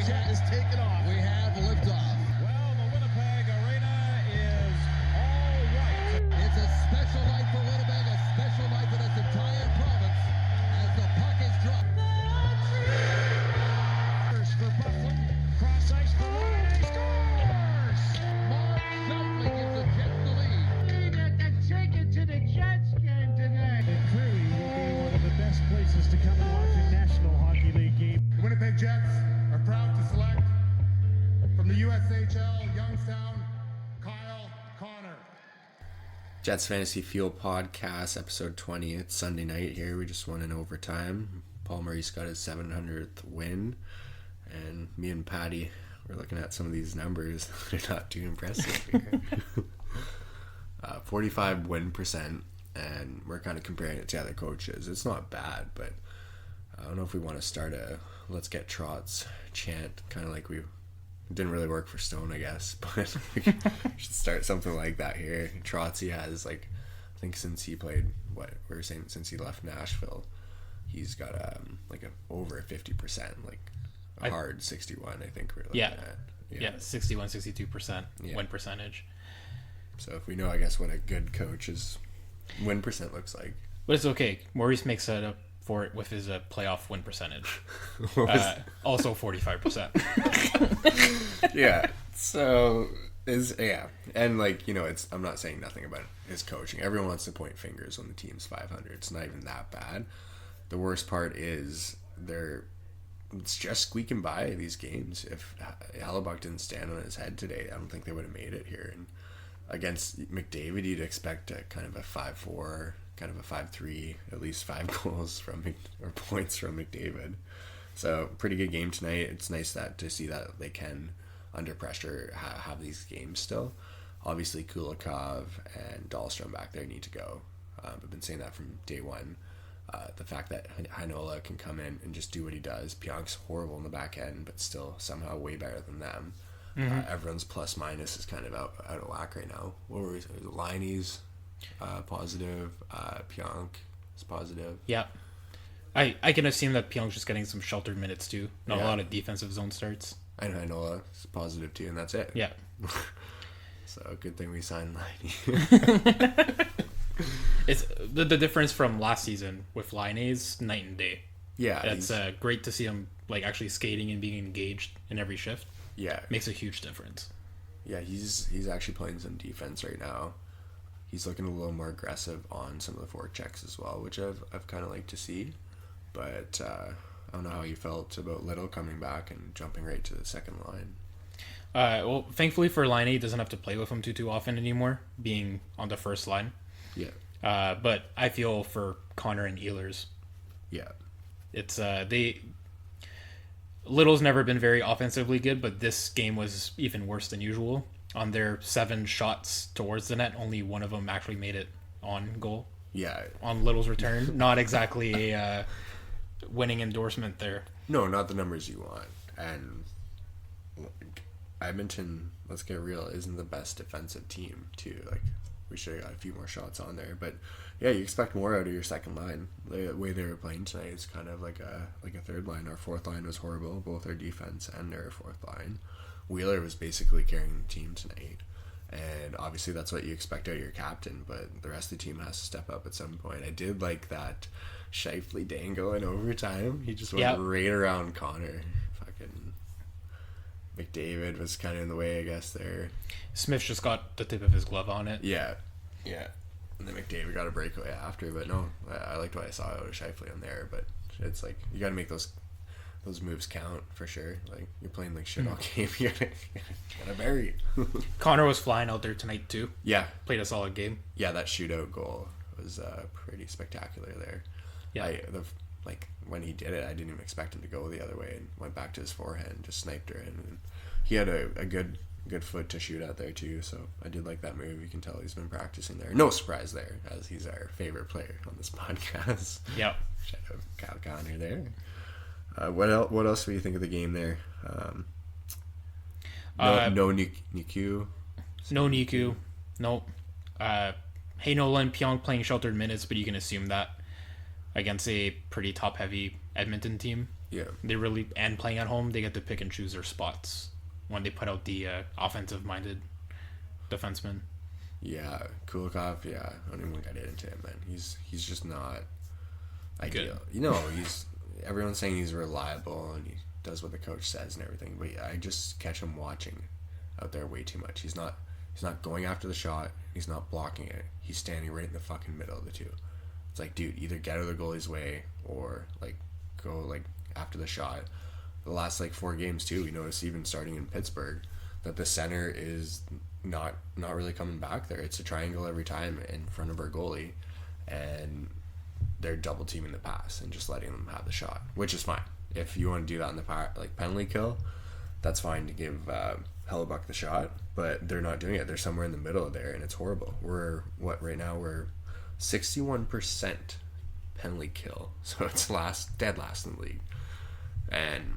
jet is taking off. We have liftoff. Well, the Winnipeg Arena is all right. It's a special night for Winnipeg, a special night for this entire province as the puck is dropped. For Buffalo, cross ice for Riley, scores! Mark Shifley gives the Jets the lead. Take it to the Jets game today. It clearly will be one of the best places to come and watch a National Hockey League game. The Winnipeg Jets are proud to select from the USHL Youngstown, Kyle Connor. Jets Fantasy Field Podcast, episode 20. It's Sunday night here. We just won in overtime. Paul Maurice got his 700th win. And me and Patty were looking at some of these numbers. They're not too impressive here. 45 win percent. And we're kind of comparing it to other coaches. It's not bad, but I don't know if we want to start a let's get Trotz chant. Kind of like it didn't really work for Stone, I guess. But we should start something like that here. Trotz, he has, I think since he played, since he left Nashville, he's got over 50%, hard 61, I think we're looking at. Yeah, 61, 62% win percentage. So if we know, I guess, what a good coach's win percent looks like. But it's okay. Maurice makes that up for it with his playoff win percentage. Also 45%. Yeah. So and I'm not saying nothing about his coaching. Everyone wants to point fingers when the team's 500. It's not even that bad. The worst part is it's just squeaking by these games. If Hellebuck didn't stand on his head today, I don't think they would have made it here. And against McDavid, you'd expect a kind of a 5-4, kind of a 5-3, at least 5 goals or points from McDavid. So pretty good game tonight. It's nice to see that they can, under pressure, have these games still. Obviously, Kulikov and Dahlstrom back there need to go. I've been saying that from day one. The fact that Heinola can come in and just do what he does. Pionk's horrible in the back end, but still somehow way better than them. Mm-hmm. Everyone's plus minus is kind of out of whack right now. What were we saying? Liney's positive. Pionk is positive. Yeah. I can assume that Pionk's just getting some sheltered minutes too. Not a lot of defensive zone starts. And Heinola is positive too, and that's it. Yeah. So good thing we signed Liney. It's the difference from last season with Line is night and day. Yeah, it's great to see him actually skating and being engaged in every shift. Yeah, makes a huge difference. Yeah, he's actually playing some defense right now. He's looking a little more aggressive on some of the fork checks as well, which I've kind of liked to see. But I don't know how you felt about Little coming back and jumping right to the second line. Well, thankfully for Line, he doesn't have to play with him too often anymore, being on the first line. Yeah. But I feel for Connor and Ehlers. Yeah. It's Little's never been very offensively good, but this game was even worse than usual. On their 7 shots towards the net, only one of them actually made it on goal. Yeah. On Little's return. Not exactly a winning endorsement there. No, not the numbers you want. And Edmonton, let's get real, isn't the best defensive team too. We should have got a few more shots on there, but yeah, you expect more out of your second line. The way they were playing tonight is kind of like a third line. Our fourth line was horrible, both our defense and our fourth line. Wheeler was basically carrying the team tonight, and obviously that's what you expect out of your captain. But the rest of the team has to step up at some point. I did like that Shifley dangle in overtime. He just went right around Connor. Fucking McDavid was kind of in the way, I guess, there. Smith just got the tip of his glove on it. Yeah. And then McDavid got a breakaway after, but no, I liked what I saw out of Shifley on there, but it's you got to make those moves count for sure. You're playing shit all game. You gotta bury. Connor was flying out there tonight too. Yeah. Played a solid game. Yeah, that shootout goal was pretty spectacular there. Yeah. When he did it, I didn't even expect him to go the other way and went back to his forehand and just sniped her in. And he had a good foot to shoot out there too, so I did like that move. You can tell he's been practicing there. No surprise there, as he's our favorite player on this podcast. Yep. Shout out Kyle Connor there. What else do you think of the game there? No Niku. No Niku. Nope. Heinola and Pionk playing sheltered minutes, but you can assume that against a pretty top-heavy Edmonton team. Yeah. And playing at home, they get to pick and choose their spots when they put out the offensive-minded defenseman. Yeah, Kulikov. Yeah, I don't even want to get into him, man. He's just not ideal. Good. Everyone's saying he's reliable and he does what the coach says and everything, but I just catch him watching out there way too much. He's not going after the shot. He's not blocking it. He's standing right in the fucking middle of the two. It's like, dude, either get out of the goalie's way or like go like after the shot. The last like 4 games too, we noticed even starting in Pittsburgh that the center is not really coming back there. It's a triangle every time in front of our goalie, and they're double teaming the pass and just letting them have the shot, which is fine. If you want to do that in the penalty kill, that's fine to give Hellebuck the shot, but they're not doing it. They're somewhere in the middle there, and it's horrible. Right now we're 61% penalty kill, so it's dead last in the league, and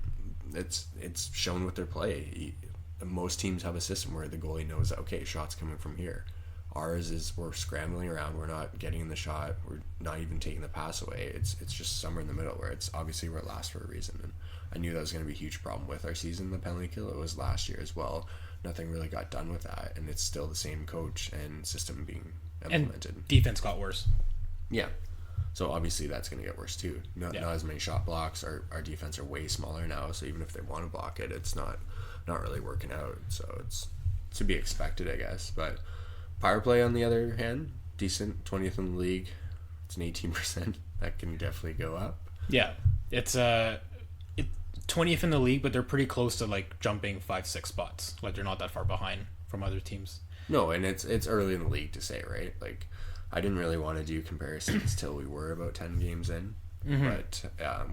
it's shown with their play. Most teams have a system where the goalie knows that, okay, shot's coming from here. Ours is we're scrambling around, we're not getting the shot, we're not even taking the pass away. It's just somewhere in the middle where it's obviously we're last for a reason, and I knew that was going to be a huge problem with our season, the penalty kill. It was last year as well. Nothing really got done with that, and it's still the same coach and system being implemented. And defense got worse. Yeah. So obviously that's going to get worse too. Not as many shot blocks. Our defense are way smaller now, so even if they want to block it, it's not really working out. So it's to be expected, I guess. But power play, on the other hand, decent, 20th in the league. It's an 18%. That can definitely go up. Yeah, it's 20th in the league, but they're pretty close to like jumping 5-6 spots. Like they're not that far behind from other teams. No, and it's early in the league to say, right? Like I didn't really want to do comparisons till we were about 10 games in. But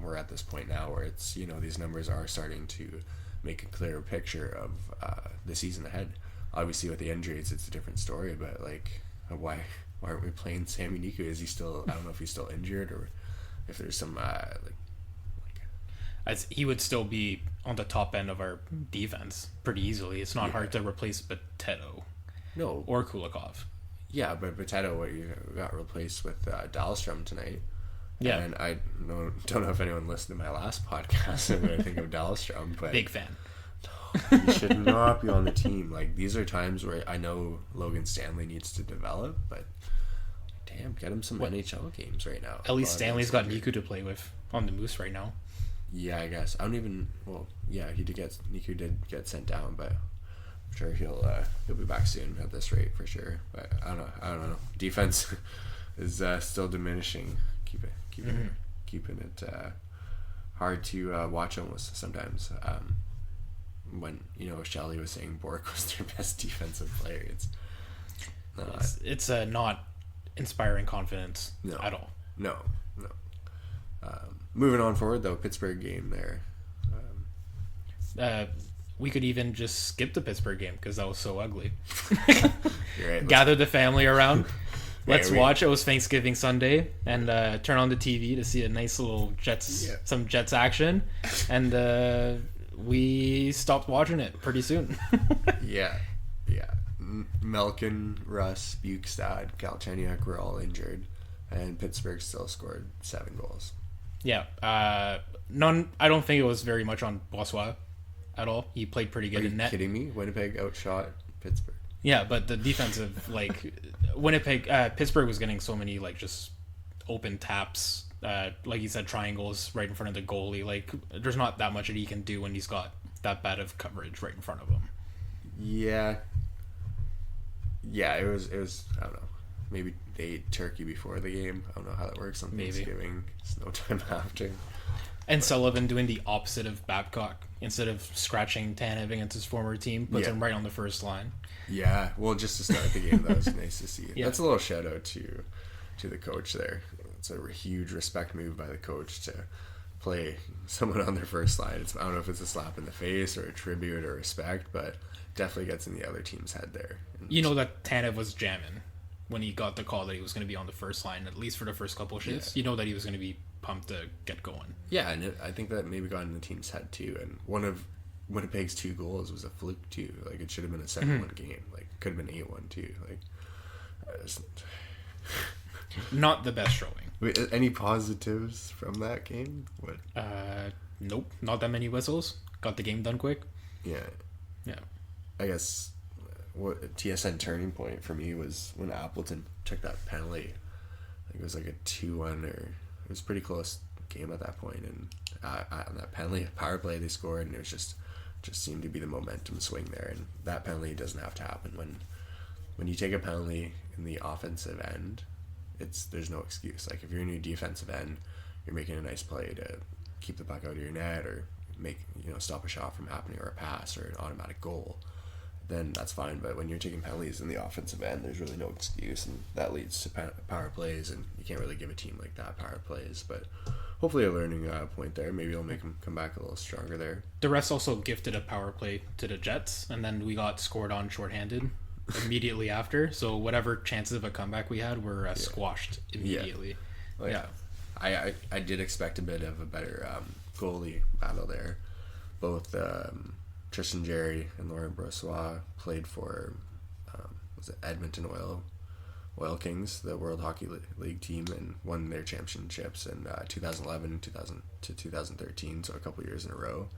we're at this point now where it's, these numbers are starting to make a clearer picture of the season ahead. Obviously with the injuries it's a different story, but like why aren't we playing Sami Niku? Is he still, I don't know if he's still injured or if there's some As he would still be on the top end of our defense pretty easily. It's not hard to replace Potato. No. Or Kulikov. Yeah, but Potato, you got replaced with Dahlstrom tonight. Yeah. And I don't know if anyone listened to my last podcast and what I think of Dahlstrom, but big fan. He should not be on the team. Like, these are times where I know Logan Stanley needs to develop, but damn, get him some NHL games right now. At least Stanley's got Niku to play with on the Moose right now. Yeah, I guess. I don't even. Well, yeah, Niku did get sent down, but I'm sure he'll be back soon at this rate for sure. But I don't know. Defense is still diminishing. Keeping it hard to watch almost sometimes. When Shelley was saying Bork was their best defensive player, it's not inspiring confidence at all. No. Moving on forward though, Pittsburgh game there. We could even just skip the Pittsburgh game because that was so ugly. You're right. Gather the family around. Let's watch. It was Thanksgiving Sunday, and turn on the TV to see a nice little some Jets action, and we stopped watching it pretty soon. Yeah. Malkin, Russ, Bukestad, Galchenyuk were all injured, and Pittsburgh still scored 7 goals. Yeah, none. I don't think it was very much on Boissois at all. He played pretty good in net. Are you kidding me? Winnipeg outshot Pittsburgh. Yeah, but the defensive, Pittsburgh was getting so many just open taps, like you said, triangles right in front of the goalie. Like there's not that much that he can do when he's got that bad of coverage right in front of him. Yeah, it was. I don't know. Maybe they ate turkey before the game. I don't know how that works on Thanksgiving. It's no time after. And Sullivan doing the opposite of Babcock. Instead of scratching Tanev against his former team, puts him right on the first line. Yeah, well, just to start the game, that was nice to see. Yeah. That's a little shout out to the coach there. It's a huge respect move by the coach to play someone on their first line. I don't know if it's a slap in the face or a tribute or respect, but definitely gets in the other team's head there. And that Tanev was jamming when he got the call that he was going to be on the first line, at least for the first couple of shifts. Yeah. That he was going to be pumped to get going. Yeah, and I think that maybe got in the team's head too. And one of Winnipeg's 2 goals was a fluke too. Like it should have been a 7-1 game. Like could have been 8-1 too. Like Not the best showing. Wait, any positives from that game? What? Nope, not that many whistles. Got the game done quick. Yeah. Yeah. I guess what TSN turning point for me was when Appleton took that penalty. I think it was like a 2-1 or it was pretty close game at that point, and on that penalty power play they scored, and it was just seemed to be the momentum swing there, and that penalty doesn't have to happen when you take a penalty in the offensive end. There's no excuse. Like if you're in your defensive end, you're making a nice play to keep the puck out of your net or stop a shot from happening or a pass or an automatic goal, then that's fine. But when you're taking penalties in the offensive end, there's really no excuse, and that leads to power plays, and you can't really give a team like that power plays. But hopefully a learning point there. Maybe it'll make them come back a little stronger there. The rest also gifted a power play to the Jets, and then we got scored on shorthanded immediately after. So whatever chances of a comeback we had were squashed immediately. I did expect a bit of a better goalie battle there. Both Tristan Jarry and Laurent Brossoit played for was it Edmonton Oil Kings, the World Hockey League team, and won their championships in 2011 to 2013, so a couple years in a row.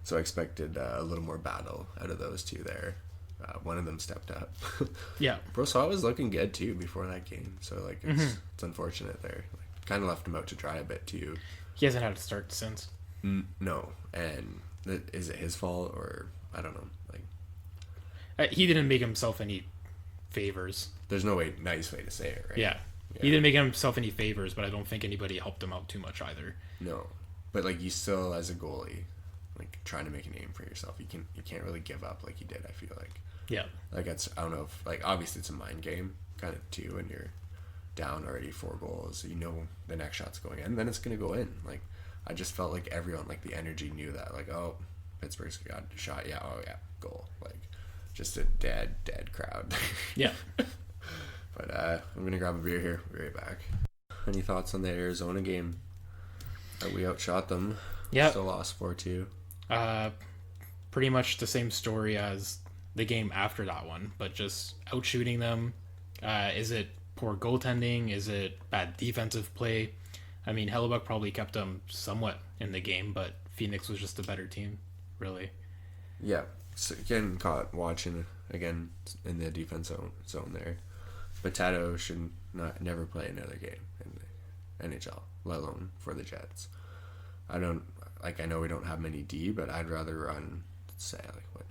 So I expected a little more battle out of those two there. One of them stepped up. Yeah. Brossoit was looking good too before that game, so it's unfortunate there. Kind of left him out to dry a bit too. He hasn't had a start since. No, and is it his fault or I don't know? He didn't make himself any favors. There's no nice way to say it, right? Yeah. He didn't make himself any favors, but I don't think anybody helped him out too much either. No, but you still as a goalie, trying to make a name for yourself, you can't really give up like you did. I feel like. Yeah. I don't know if obviously it's a mind game kind of too, and you're down already 4 goals, so the next shot's going in, then it's gonna go in. I just felt like everyone, the energy knew that, oh, Pittsburgh's got a shot, yeah, oh yeah, goal. Just a dead crowd. Yeah. But I'm gonna grab a beer here. Be right back. Any thoughts on the Arizona game? We outshot them. Yeah. Still lost 4-2. Pretty much the same story as the game after that one, but just outshooting them. Is it poor goaltending? Is it bad defensive play? I mean, Hellebuck probably kept them somewhat in the game, but Phoenix was just a better team, really. Yeah. So getting caught watching again in the defense zone there. Potato should never play another game in the NHL, let alone for the Jets. I know we don't have many D, but I'd rather run, say, what?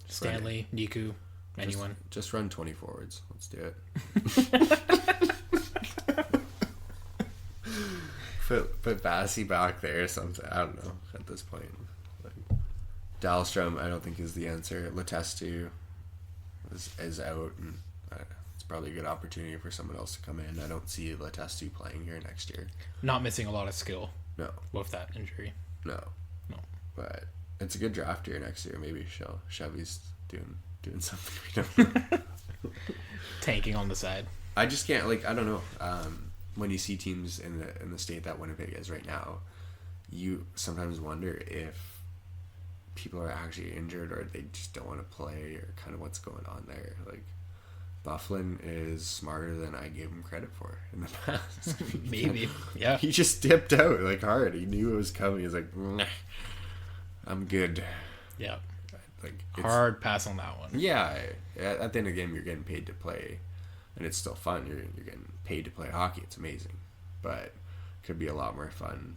Stanley, Niku, anyone. Just run 20 forwards. Let's do it. Put Bassey back there or something. I don't know at this point. Dahlstrom, I don't think is the answer. Letestu is out, and it's probably a good opportunity for someone else to come in. I don't see Letestu playing here next year. Not missing a lot of skill. No. With that injury. No. But it's a good draft year next year. Maybe Chevy's doing something we don't know. Tanking on the side. I just can't I don't know. When you see teams in the state that Winnipeg is right now, you sometimes wonder if people are actually injured or they just don't want to play or kind of what's going on there. Bufflin is smarter than I gave him credit for in the past. Maybe. Yeah. He just dipped out hard. He knew it was coming. He's nah, I'm good. Yeah. Hard pass on that one. Yeah. At the end of the game, you're getting paid to play, and it's still fun. You're getting paid to play hockey. It's amazing, but it could be a lot more fun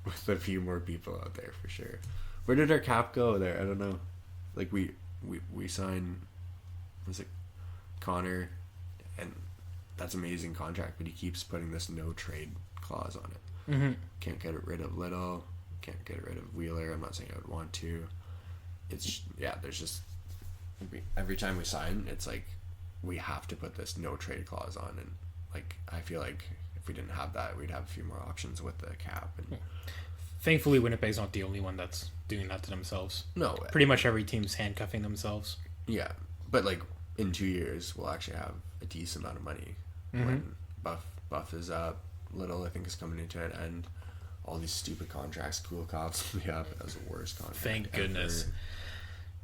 with a few more people out there for sure. Where did our cap go there? I don't know. We signed, was it Connor, and that's an amazing contract, but he keeps putting this no trade clause on it. Mm-hmm. Can't get rid of Little, can't get rid of Wheeler. I'm not saying I would want to. There's just every time we sign, it's we have to put this no trade clause on, and I feel like if we didn't have that, we'd have a few more options with the cap. And thankfully, Winnipeg's not the only one that's doing that to themselves. No, pretty much every team's handcuffing themselves. Yeah, but in 2 years, we'll actually have a decent amount of money. Mm-hmm. When Buff is up, Little I think is coming into an end. All these stupid contracts, cool cops we have as the worst contract. Thank goodness.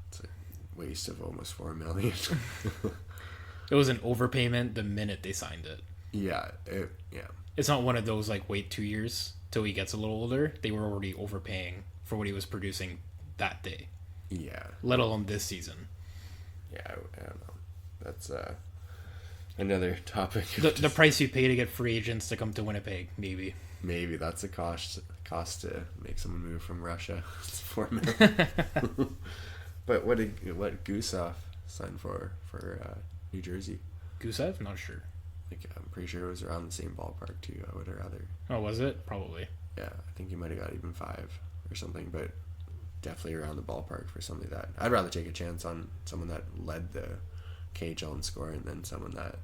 It's a waste of almost $4 million. It was an overpayment the minute they signed it. Yeah, It's not one of those like wait 2 years till he gets a little older. They were already overpaying for what he was producing that day. Yeah. Let alone this season. Yeah, I don't know. That's another topic. The price you pay to get free agents to come to Winnipeg, maybe. Maybe that's a cost to make someone move from Russia. It's $4 million. But what Gusev signed for New Jersey? Gusev? Not sure. Like, I'm pretty sure it was around the same ballpark too. I would rather. Oh, was it? Probably. Yeah, I think he might have got even 5 or something, but definitely around the ballpark for somebody that I'd rather take a chance on someone that led the KHL in scoring than someone that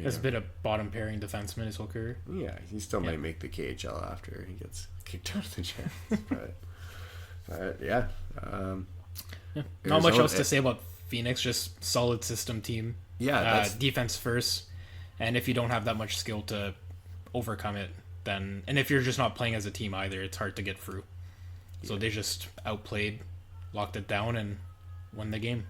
has been a bottom pairing defenseman his whole career. Yeah, he still might make the KHL after he gets kicked out of the Jets, but yeah. Not much else to say about Phoenix. Just solid system team. Yeah, defense first, and if you don't have that much skill to overcome it, then and if you're just not playing as a team either, it's hard to get through. So they just outplayed, locked it down, and won the game.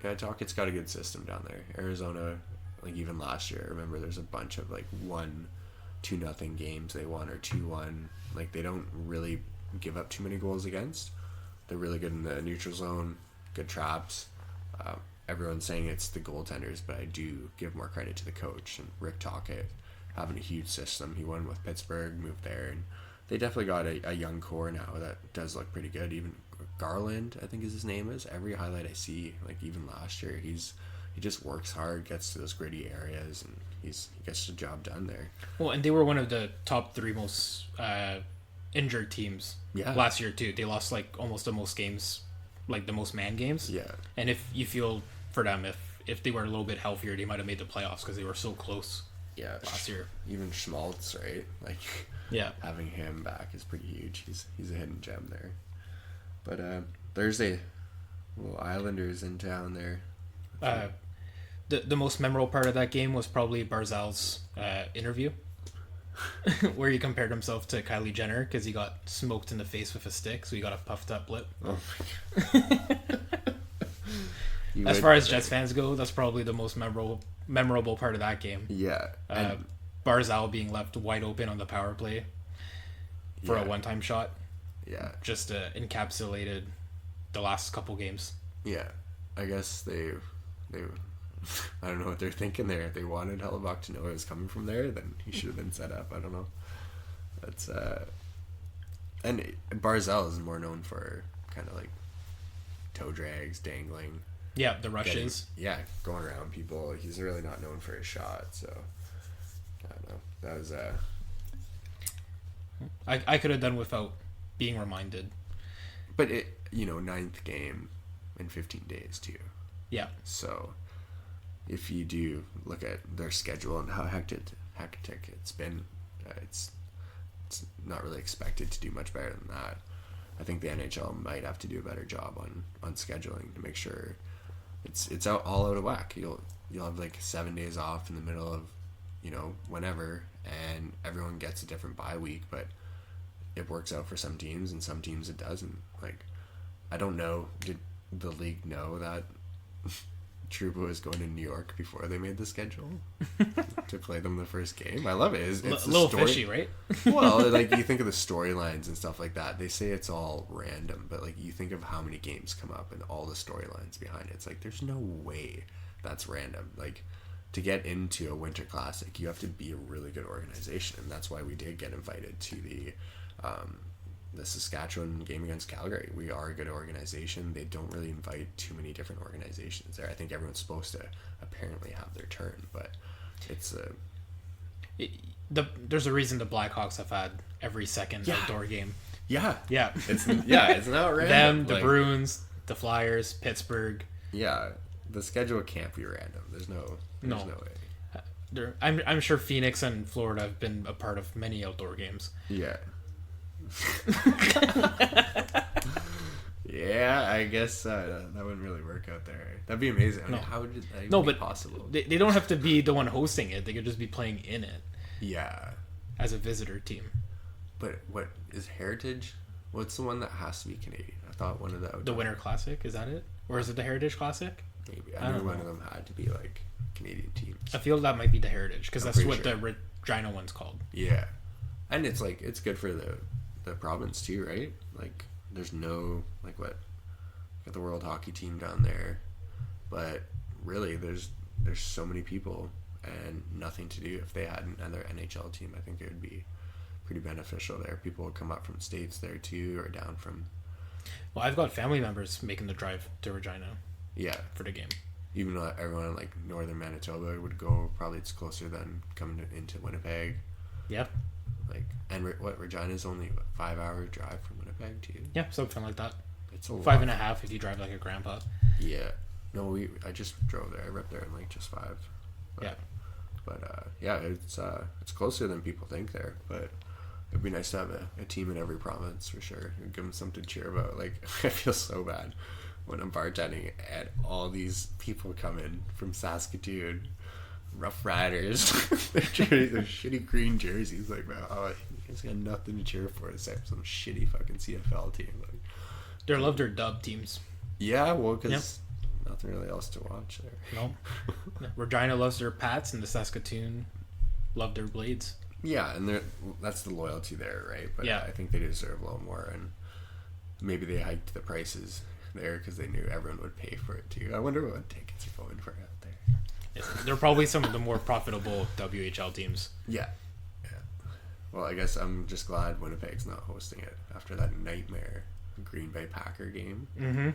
Yeah, Talkett's got a good system down there. Arizona, like even last year, I remember there's a bunch of like 1-2-0 games they won or 2-1. Like they don't really give up too many goals against. They're really good in the neutral zone, good traps. Everyone's saying it's the goaltenders, but I do give more credit to the coach and Rick Tocchet having a huge system. He won with Pittsburgh, moved there, and they definitely got a young core now that does look pretty good. Even Garland, I think his name is. Every highlight I see, like even last year, he just works hard, gets to those gritty areas, and he gets the job done there. Well, and they were one of the top 3 most injured teams last year too. They lost like almost the most games, like the most man games. Yeah. And if you feel for them, if they were a little bit healthier, they might have made the playoffs because they were so close. Yeah. Last year. Even Schmaltz, right? Like. Yeah. Having him back is pretty huge. He's a hidden gem there. But Thursday, little Islanders in town there. The most memorable part of that game was probably Barzal's interview, where he compared himself to Kylie Jenner because he got smoked in the face with a stick, so he got a puffed up lip. Oh my god. As far as Jets fans go, that's probably the most memorable part of that game. Yeah. Barzal being left wide open on the power play for a one-time shot. Yeah. Just encapsulated the last couple games. Yeah. I guess they I don't know what they're thinking there. If they wanted Hellebuck to know it was coming from there, then he should have been set up. I don't know. That's and Barzal is more known for kind of like toe drags, dangling. Yeah, the rushes. Going around people. He's really not known for his shot, so I don't know. That was I could have done without being reminded. But it, 9th game in 15 days too. Yeah. So if you do look at their schedule and how hectic it's been, it's not really expected to do much better than that. I think the NHL might have to do a better job on scheduling to make sure it's all out of whack. You'll have like 7 days off in the middle of whenever, and everyone gets a different bye week, but it works out for some teams and some teams it doesn't. Like, I don't know, did the league know that Trouba was going to New York before they made the schedule to play them the first game? I love it. It's a little fishy, right? Well, like, you think of the storylines and stuff like that. They say it's all random, but like, you think of how many games come up and all the storylines behind it. It's like, there's no way that's random. Like, to get into a Winter Classic, you have to be a really good organization, and that's why we did get invited to the Saskatchewan game against Calgary. We are a good organization. They don't really invite too many different organizations there. I think everyone's supposed to apparently have their turn, but it's there's a reason the Blackhawks have had every second outdoor game. Yeah. It's not Them, random. the Bruins, the Flyers, Pittsburgh. Yeah, the schedule can't be random. There's no way. I'm sure Phoenix and Florida have been a part of many outdoor games. Yeah. Yeah, I guess that wouldn't really work out there. That'd be amazing. I mean, how did that be possible? They don't have to be the one hosting it. They could just be playing in it. Yeah. As a visitor team. But what is Heritage? What's the one that has to be Canadian? I thought one of the Winter Classic, is that it? Or is it the Heritage Classic? Maybe. I knew one of them had to be like Canadian teams. I feel that might be the Heritage because that's what sure. the Regina one's called. Yeah, and it's like it's good for the province too, right? Like there's no like what got the World Hockey Team down there, but really there's so many people and nothing to do. If they had another NHL team, I think it would be pretty beneficial there. People would come up from states there too, or down from. Well, I've got family members making the drive to Regina. Yeah, for the game. Even though everyone in like northern Manitoba would go, probably it's closer than coming into Winnipeg. Yep. Like, and Regina's only a 5-hour drive from Winnipeg too. Yeah, something like that. It's a 5.5 if you drive like a grandpa. Yeah. No, I just drove there. I ripped there in like just 5. But, yeah. But yeah, it's closer than people think there. But it'd be nice to have a team in every province for sure. It'd give them something to cheer about. Like I feel so bad when I'm bartending and all these people come in from Saskatoon, Rough Riders, their shitty green jerseys. Like, man, you guys got nothing to cheer for except some shitty fucking CFL team. Like, they love their dub teams. Yeah, well, because nothing really else to watch there. No. Regina loves their Pats, and the Saskatoon love their Blades. Yeah, and that's the loyalty there, right? But yeah. I think they deserve a little more, and maybe they hiked the prices there because they knew everyone would pay for it too. I wonder what tickets are going for out there. Yeah, they're probably some of the more profitable WHL teams. Yeah. Well, I guess I'm just glad Winnipeg's not hosting it after that nightmare Green Bay Packer game. Mm-hmm.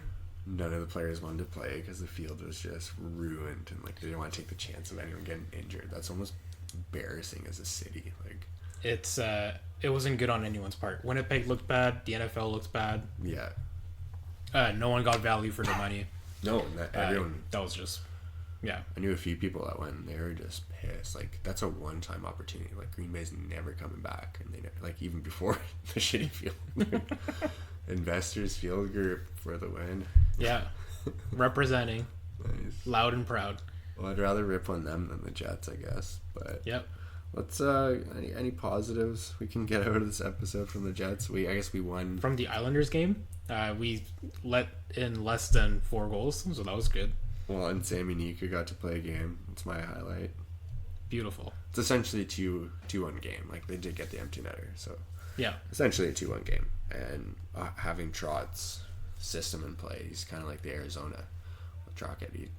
None of the players wanted to play because the field was just ruined, and like they didn't want to take the chance of anyone getting injured. That's almost embarrassing as a city. Like it wasn't good on anyone's part. Winnipeg looked bad. The NFL looked bad. Yeah. No one got value for their money. No, everyone. That was just, yeah. I knew a few people that went. They were just pissed. Like that's a one-time opportunity. Like Green Bay's never coming back, and they like even before the shitty field. Investors Field Group for the win. Yeah, representing. Nice. Loud and proud. Well, I'd rather rip on them than the Jets, I guess. But yep. Let's any positives we can get out of this episode from the Jets? I guess we won from the Islanders game. We let in less than 4 goals, so that was good. Well, and Sammy Nika got to play a game. It's my highlight. Beautiful. It's essentially a 2-1 game. Like they did get the empty netter, so yeah, essentially a 2-1 game. And having Trott's system in play, he's kind of like the Arizona with Trockett.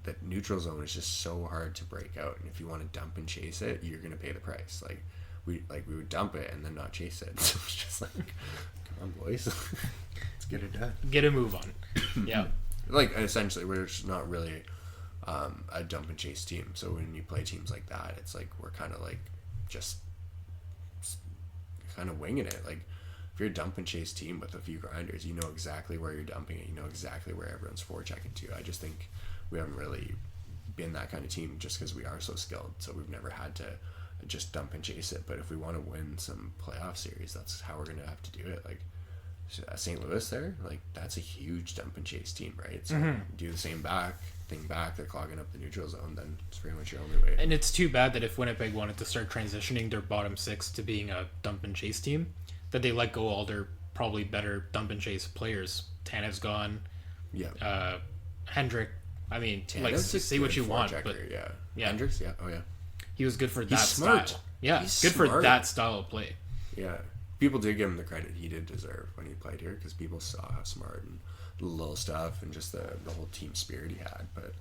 The neutral zone is just so hard to break out, and if you want to dump and chase it, you're gonna pay the price. Like we would dump it and then not chase it. So it's just like, come on, boys, let's get it done. Get a move on. Yeah. Like essentially, we're just not really a dump and chase team. So when you play teams like that, it's like we're kind of like just kind of winging it. Like if you're a dump and chase team with a few grinders, you know exactly where you're dumping it. You know exactly where everyone's forechecking to. I just think we haven't really been that kind of team just because we are so skilled. So we've never had to just dump and chase it. But if we want to win some playoff series, that's how we're going to have to do it. Like St. Louis there, like that's a huge dump and chase team, right? So do the same thing back, they're clogging up the neutral zone, then it's pretty much your only way. And it's too bad that if Winnipeg wanted to start transitioning their bottom 6 to being a dump and chase team, that they let go all their probably better dump and chase players. Tanev's gone. Yeah. Hendrick. I mean, Tanev's like say what you want, but yeah. Hendricks, yeah. Oh yeah. He was good for that smart. style. Yeah, he's good smart. for that style of play. Yeah. People did give him the credit he did deserve when he played here because people saw how smart and the little stuff and just the whole team spirit he had. But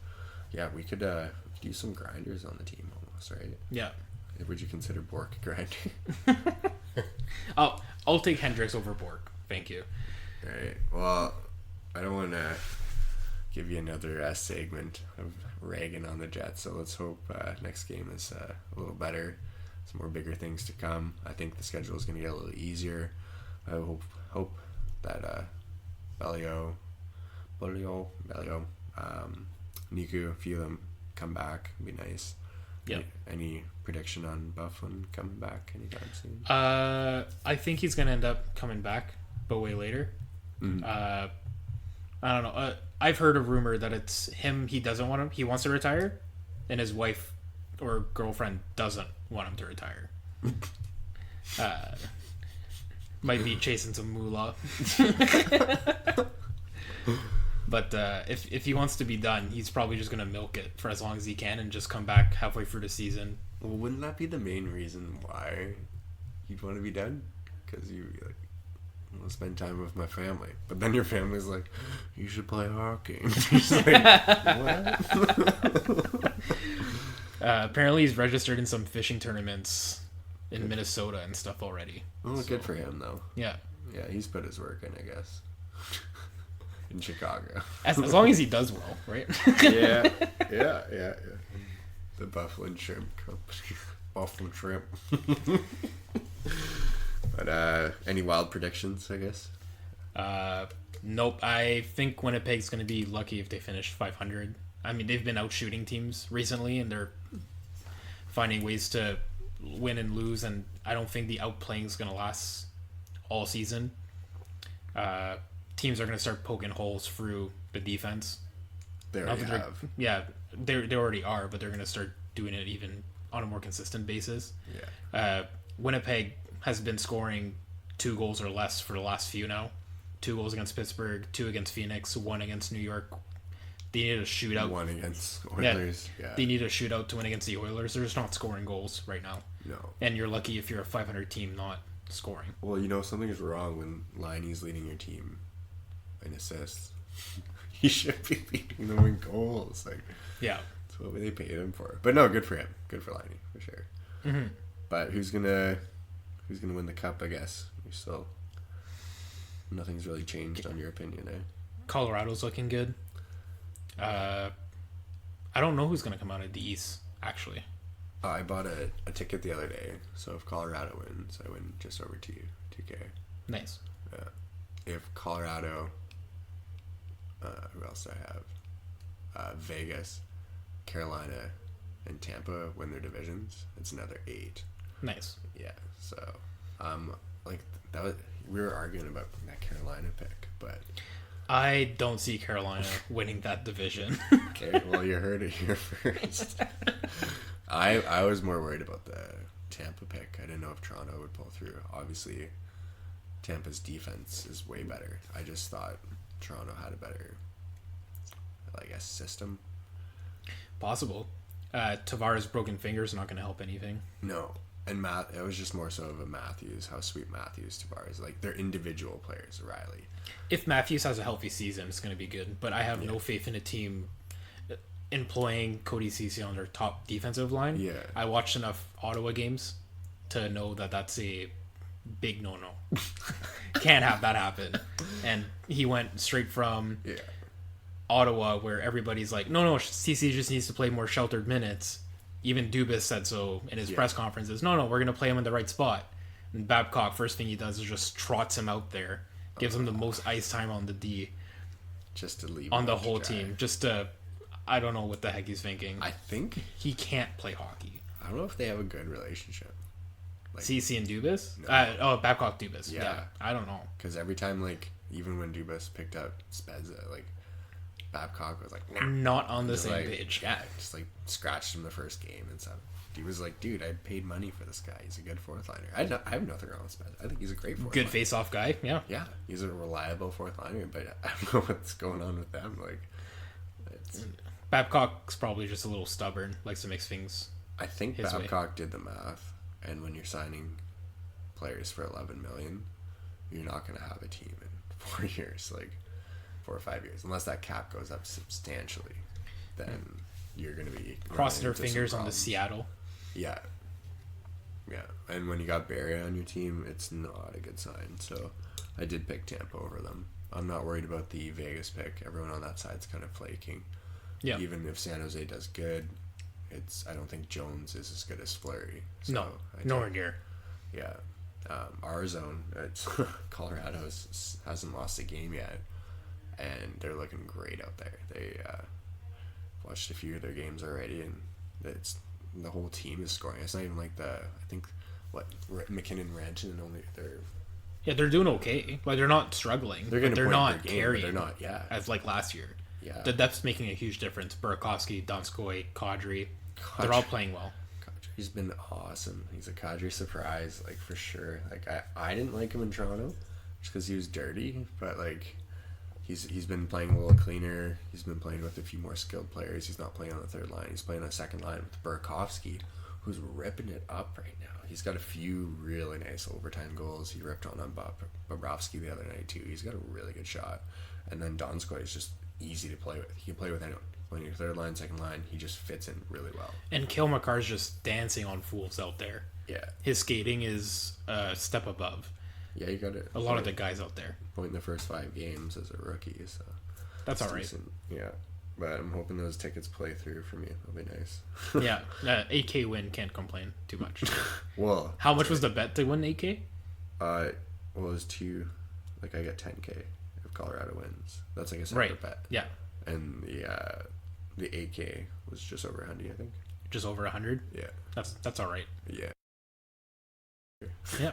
yeah, we could use some grinders on the team almost, right? Yeah. Would you consider Bork a grinder? I'll take Hendricks over Bork. Thank you. All right. Well, I don't want to give you another segment of ragging on the Jets, so let's hope next game is a little better. Some more bigger things to come. I think the schedule is going to get a little easier. I hope that Belio, Niku, a few of them come back. It'd be nice. Yeah. Any prediction on Bufflin coming back anytime soon? I think he's going to end up coming back, but way later. Mm-hmm. I don't know. I've heard a rumor that it's him. He doesn't want him. He wants to retire, and his wife or girlfriend doesn't want him to retire. Might be chasing some moolah. But if he wants to be done, he's probably just gonna milk it for as long as he can and just come back halfway through the season. Well, wouldn't that be the main reason why you'd want to be done? Because you like want to spend time with my family, but then your family's like, you should play hockey. He's like, what? Apparently, he's registered in some fishing tournaments in Minnesota and stuff already. Oh, good for him though. Yeah. Yeah, he's put his work in, I guess. In Chicago. As long as he does well, right? Yeah. The Buffalo Shrimp Company. Buffalo Shrimp. But any wild predictions, I guess? Nope. I think Winnipeg's going to be lucky if they finish 500. I mean, they've been out shooting teams recently, and they're finding ways to win and lose, and I don't think the outplaying is going to last all season. Teams are going to start poking holes through the defense. They already have. Yeah, they already are, but they're going to start doing it even on a more consistent basis. Yeah. Winnipeg has been scoring 2 goals or less for the last few now. 2 goals against Pittsburgh, 2 against Phoenix, 1 against New York. They need a shootout. 1 against Oilers. Yeah. They need a shootout to win against the Oilers. They're just not scoring goals right now. No. And you're lucky if you're a 500 team not scoring. Well, something's wrong when Liney's leading your team in assists. He should be leading them in goals. Like, yeah. That's what they paid him for. But no, good for him. Good for Liney, for sure. Mm-hmm. But who's gonna win the cup, I guess? Nothing's really changed on your opinion, eh? Colorado's looking good. I don't know who's going to come out of the East, actually. I bought a ticket the other day, so if Colorado wins, I win just over 2K. Nice. Yeah. If Colorado, who else do I have? Vegas, Carolina, and Tampa win their divisions, it's another 8. Nice. Yeah, so, we were arguing about that Carolina pick, but... I don't see Carolina winning that division. Okay, well, you heard it here first. I was more worried about the Tampa pick. I didn't know if Toronto would pull through. Obviously, Tampa's defense is way better. I just thought Toronto had a better, I guess, system. Possible. Tavares' broken finger is not going to help anything. No. And it was just more so of a Matthews, how sweet Matthews, Tavares. Like, they're individual players, Riley. If Matthews has a healthy season, it's going to be good. But I have no faith in a team employing Cody Ceci on their top defensive line. Yeah. I watched enough Ottawa games to know that that's a big no-no. Can't have that happen. And he went straight from Ottawa, where everybody's like, no, Ceci just needs to play more sheltered minutes. Even Dubas said so in his press conferences. No, we're going to play him in the right spot. And Babcock, first thing he does is just trots him out there. Gives him the most ice time on the D. Just to leave on the whole team. Just to... I don't know what the heck he's thinking. I think... He can't play hockey. I don't know if they have a good relationship. CC and Dubas? No. Babcock Dubas. Yeah. I don't know. Because every time, even when Dubas picked up Spezza, Babcock was like... Not on the same page. Yeah, just, scratched him the first game and stuff. He was like, dude, I paid money for this guy. He's a good fourth liner. I have nothing wrong with Spezza. I think he's a great fourth liner. Good face-off guy, yeah. Yeah, he's a reliable fourth liner, but I don't know what's going on with them. Babcock's probably just a little stubborn, likes to mix things. I think Babcock did the math, and when you're signing players for $11 million, you're not going to have a team in 4 years, 4 or 5 years, unless that cap goes up substantially. Then you're going to be crossing their fingers on the Seattle. Yeah. And when you got Barry on your team, it's not a good sign. So I did pick Tampa over them. I'm not worried about the Vegas pick. Everyone on that side's kind of flaking. Yeah. Even if San Jose does good, I don't think Jones is as good as Fleury. So no, nowhere near. Yeah. Our zone, Colorado hasn't lost a game yet, and they're looking great out there. They watched a few of their games already, and the whole team is scoring. It's not even McKinnon, Rantanen, they're doing okay. They're not struggling. They're not carrying. They're not, as last year. Yeah. The depth's making a huge difference. Burakovsky, Donskoy, Kadri. They're all playing well. Kadri's been awesome. He's a Kadri surprise, for sure. I didn't like him in Toronto just because he was dirty, but He's been playing a little cleaner. He's been playing with a few more skilled players. He's not playing on the third line. He's playing on the second line with Burakovsky, who's ripping it up right now. He's got a few really nice overtime goals. He ripped on Bobrovsky the other night too. He's got a really good shot. And then Donskoy is just easy to play with. He can play with anyone. Playing your third line, second line, he just fits in really well. And Cale Makar's just dancing on fools out there. Yeah. His skating is a step above. Yeah, you got it. A lot of the guys out there. Point in the first 5 games as a rookie, so that's all right. Decent. Yeah, but I'm hoping those tickets play through for me. It'll be nice. Yeah, 8K win, can't complain too much. Well, how much was the bet to win 8K? Well, it was 2. Like I get 10K if Colorado wins. That's like a separate bet. Yeah, and the 8K was just over 100, I think. Just over 100. Yeah, that's all right. Yeah. Yeah,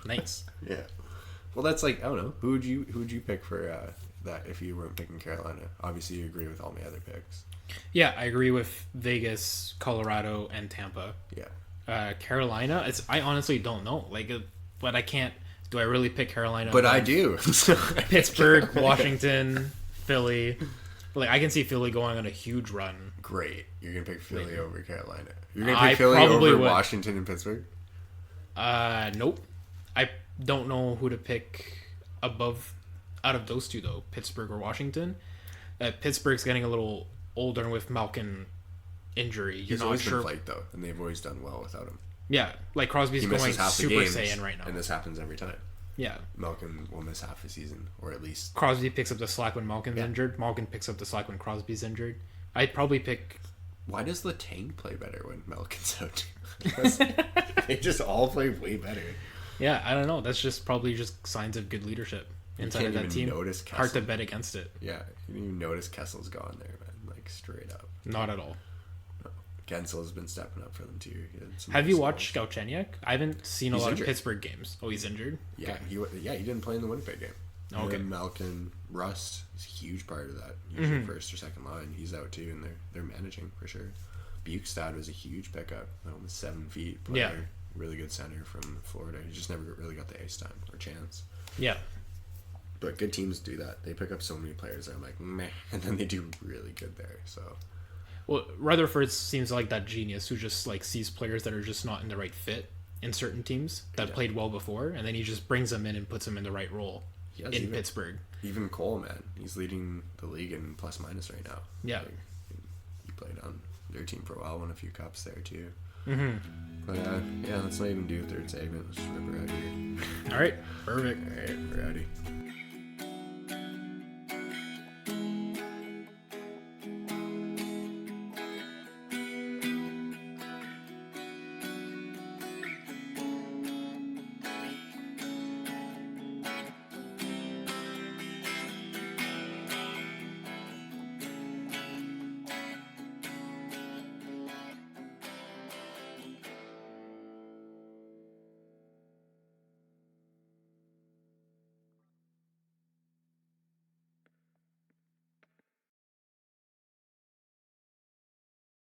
nice. Yeah. Well, that's like, I don't know. Who would you pick for that if you weren't picking Carolina? Obviously, you agree with all my other picks. Yeah, I agree with Vegas, Colorado, and Tampa. Yeah. Carolina, I honestly don't know. Like, but I can't. Do I really pick Carolina? But I do. Pittsburgh, Washington, Philly. Like, I can see Philly going on a huge run. Great. You're gonna pick Philly over Carolina. You're gonna pick Philly over Washington and Pittsburgh. Nope. I don't know who to pick out of those two though, Pittsburgh or Washington. Pittsburgh's getting a little older with Malkin injury. He's always been played though, and they've always done well without him. Yeah, like Crosby's going Super Saiyan right now, and this happens every time. Yeah, Malkin will miss half a season, or at least Crosby picks up the slack when Malkin's injured. Malkin picks up the slack when Crosby's injured. I'd probably pick. Why does Letang play better when Malkin's out? They just all play way better. Yeah, I don't know. That's just probably just signs of good leadership inside of that team. Hard to bet against it. Yeah, you didn't even notice Kessel's gone there, man. Like straight up. Not at all. No. Gensel's been stepping up for them too. Have you watched Galchenyuk? I haven't seen a lot of Pittsburgh games. Oh, he's injured. Yeah, okay. He didn't play in the Winnipeg game. Okay. Malkin, Rust is a huge part of that. Usually first or second line, he's out too, and they're managing for sure. Bukestad was a huge pickup, almost 7 feet player. Yeah. Really good center from Florida. He just never really got the ice time or chance. Yeah. But good teams do that. They pick up so many players that I'm like, meh, and then they do really good there. So, well, Rutherford seems like that genius who just like sees players that are just not in the right fit in certain teams that played well before, and then he just brings them in and puts them in the right role in Pittsburgh. Even Cole, man, he's leading the league in plus minus right now. Yeah. Like, he played on their team for a while, won a few cups there too. Mm-hmm. But let's not even do a third segment. Let's just rip her out of here. All right, perfect. All right, we're out of here.